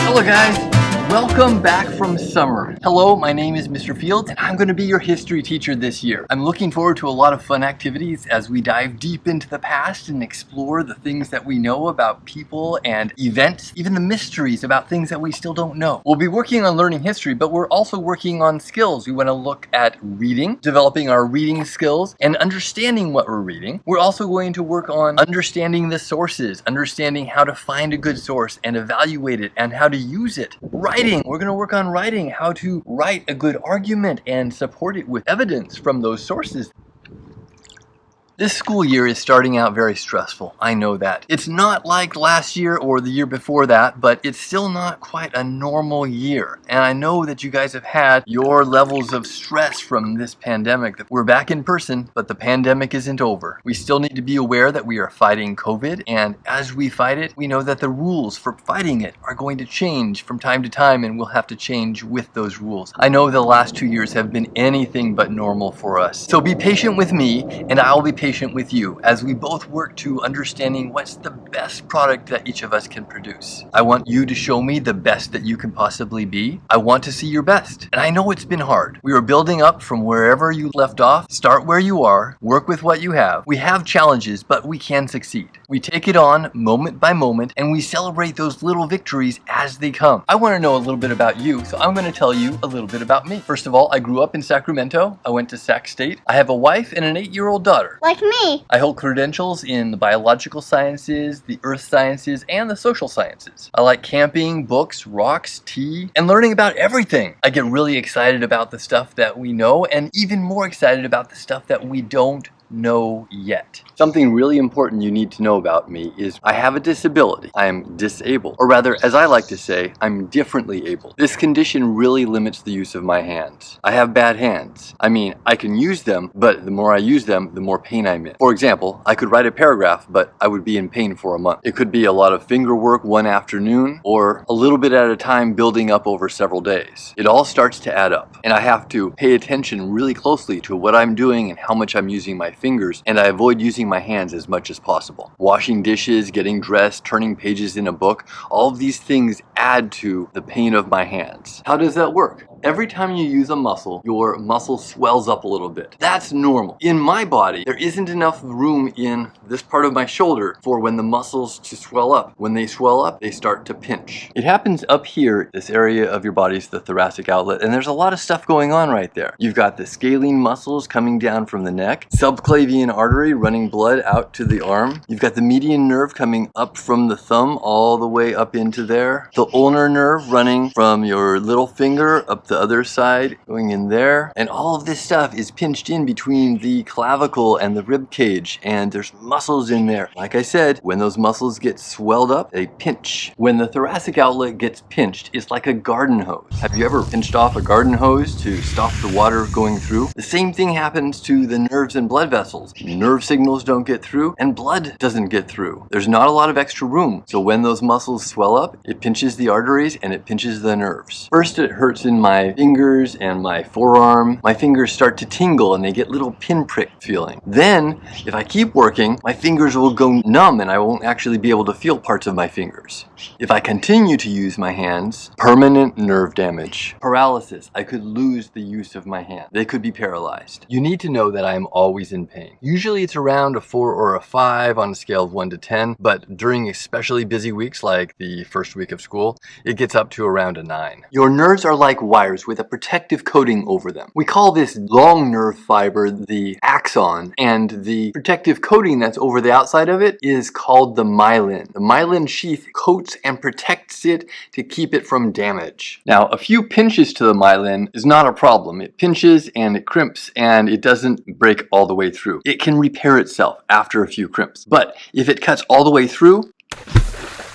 Hello guys, welcome back from summer. Hello, my name is Mr. Fields and I'm going to be your history teacher this year. I'm looking forward to a lot of fun activities as we dive deep into the past and explore the things that we know about people and events, even the mysteries about things that we still don't know. We'll be working on learning history, but we're also working on skills. We want to look at reading, developing our reading skills, and understanding what we're reading. We're also going to work on understanding the sources, understanding how to find a good source and evaluate it and how to use it. Writing, we're going to work on writing, how to write a good argument and support it with evidence from those sources. This school year is starting out very stressful. I know that. It's not like last year or the year before that, but it's still not quite a normal year. And I know that you guys have had your levels of stress from this pandemic. We're back in person, but the pandemic isn't over. We still need to be aware that we are fighting COVID, and as we fight it, we know that the rules for fighting it are going to change from time to time, and we'll have to change with those rules. I know the last 2 years have been anything but normal for us. So be patient with me, and I'll be patient with you as we both work to understanding what's the best product that each of us can produce. I want you to show me the best that you can possibly be. I want to see your best. And I know it's been hard. We are building up from wherever you left off. Start where you are. Work with what you have. We have challenges, but we can succeed. We take it on moment by moment and we celebrate those little victories as they come. I want to know a little bit about you, so I'm going to tell you a little bit about me. First of all, I grew up in Sacramento. I went to Sac State. I have a wife and an 8-year-old daughter. Like me. I hold credentials in the biological sciences, the earth sciences, and the social sciences. I like camping, books, rocks, tea, and learning about everything. I get really excited about the stuff that we know and even more excited about the stuff that we don't know yet. Something really important you need to know about me is I have a disability. I am disabled, or rather, as I like to say, I'm differently able. This condition really limits the use of my hands. I have bad hands. I mean, I can use them, but the more I use them, the more pain I'm in. For example, I could write a paragraph, but I would be in pain for a month. It could be a lot of finger work one afternoon, or a little bit at a time building up over several days. It all starts to add up, and I have to pay attention really closely to what I'm doing and how much I'm using my fingers, and I avoid using my hands as much as possible. Washing dishes, getting dressed, turning pages in a book, all of these things add to the pain of my hands. How does that work? Every time you use a muscle, your muscle swells up a little bit. That's normal. In my body, there isn't enough room in this part of my shoulder for when the muscles to swell up. When they swell up, they start to pinch. It happens up here. This area of your body is the thoracic outlet, and there's a lot of stuff going on right there. You've got the scalene muscles coming down from the neck, subclavian artery running blood out to the arm. You've got the median nerve coming up from the thumb all the way up into there. The ulnar nerve running from your little finger up the other side, going in there. And all of this stuff is pinched in between the clavicle and the rib cage, and there's muscles in there. Like I said, when those muscles get swelled up, they pinch. When the thoracic outlet gets pinched, it's like a garden hose. Have you ever pinched off a garden hose to stop the water going through? The same thing happens to the nerves and blood vessels. Nerve signals don't get through, and blood doesn't get through. There's not a lot of extra room. So when those muscles swell up, it pinches the arteries and it pinches the nerves. First, it hurts in my fingers and my forearm. My fingers start to tingle and they get little pinprick feeling. Then, if I keep working, my fingers will go numb and I won't actually be able to feel parts of my fingers. If I continue to use my hands, permanent nerve damage, paralysis. I could lose the use of my hand. They could be paralyzed. You need to know that I am always in pain. Usually it's around a 4 or a 5 on a scale of 1 to 10, but during especially busy weeks like the first week of school, it gets up to around a 9. Your nerves are like wires with a protective coating over them. We call this long nerve fiber the axon, and the protective coating that's over the outside of it is called the myelin. The myelin sheath coats and protects it to keep it from damage. Now, a few pinches to the myelin is not a problem. It pinches and it crimps and it doesn't break all the way through. It can repair itself after a few crimps. But if it cuts all the way through,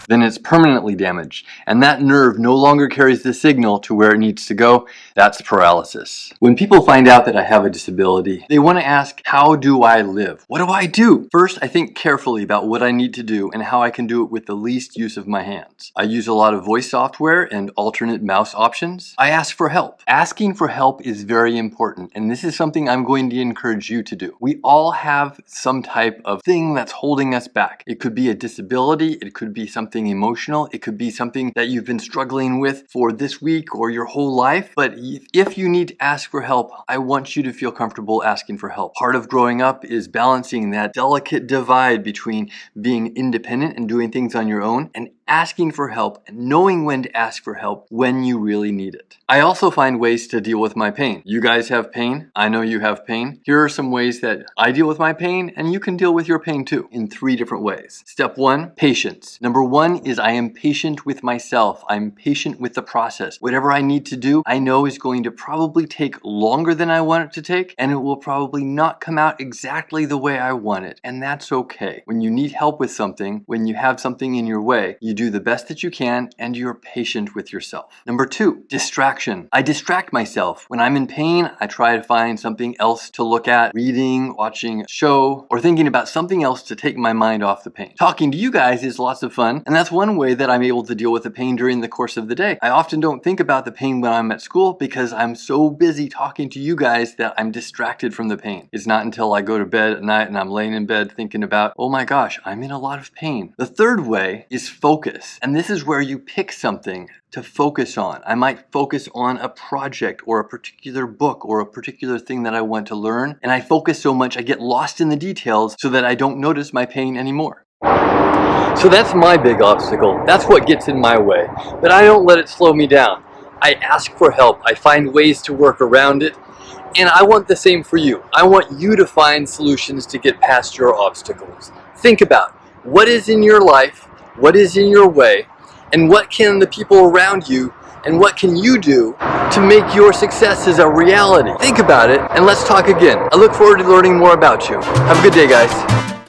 then it's permanently damaged, and that nerve no longer carries the signal to where it needs to go. That's paralysis. When people find out that I have a disability, they want to ask, how do I live? What do I do? First, I think carefully about what I need to do and how I can do it with the least use of my hands. I use a lot of voice software and alternate mouse options. I ask for help. Asking for help is very important, and this is something I'm going to encourage you to do. We all have some type of thing that's holding us back. It could be a disability, it could be something something emotional. It could be something that you've been struggling with for this week or your whole life. But if you need to ask for help, I want you to feel comfortable asking for help. Part of growing up is balancing that delicate divide between being independent and doing things on your own and asking for help and knowing when to ask for help when you really need it. I also find ways to deal with my pain. You guys have pain. I know you have pain. Here are some ways that I deal with my pain and you can deal with your pain too in 3 different ways. Step 1, patience. Number 1 is I am patient with myself. I'm patient with the process. Whatever I need to do, I know is going to probably take longer than I want it to take, and it will probably not come out exactly the way I want it. And that's okay. When you need help with something, when you have something in your way, you do the best that you can and you're patient with yourself. Number 2, distraction. I distract myself. When I'm in pain, I try to find something else to look at, reading, watching a show, or thinking about something else to take my mind off the pain. Talking to you guys is lots of fun, and that's one way that I'm able to deal with the pain during the course of the day. I often don't think about the pain when I'm at school because I'm so busy talking to you guys that I'm distracted from the pain. It's not until I go to bed at night and I'm laying in bed thinking about, oh my gosh, I'm in a lot of pain. The third way is focus, and this is where you pick something to focus on. I might focus on a project or a particular book or a particular thing that I want to learn, and I focus so much I get lost in the details so that I don't notice my pain anymore. So that's my big obstacle. That's what gets in my way. But I don't let it slow me down. I ask for help. I find ways to work around it. And I want the same for you. I want you to find solutions to get past your obstacles. Think about what is in your life, what is in your way, and what can the people around you and what can you do to make your successes a reality. Think about it and let's talk again. I look forward to learning more about you. Have a good day, guys.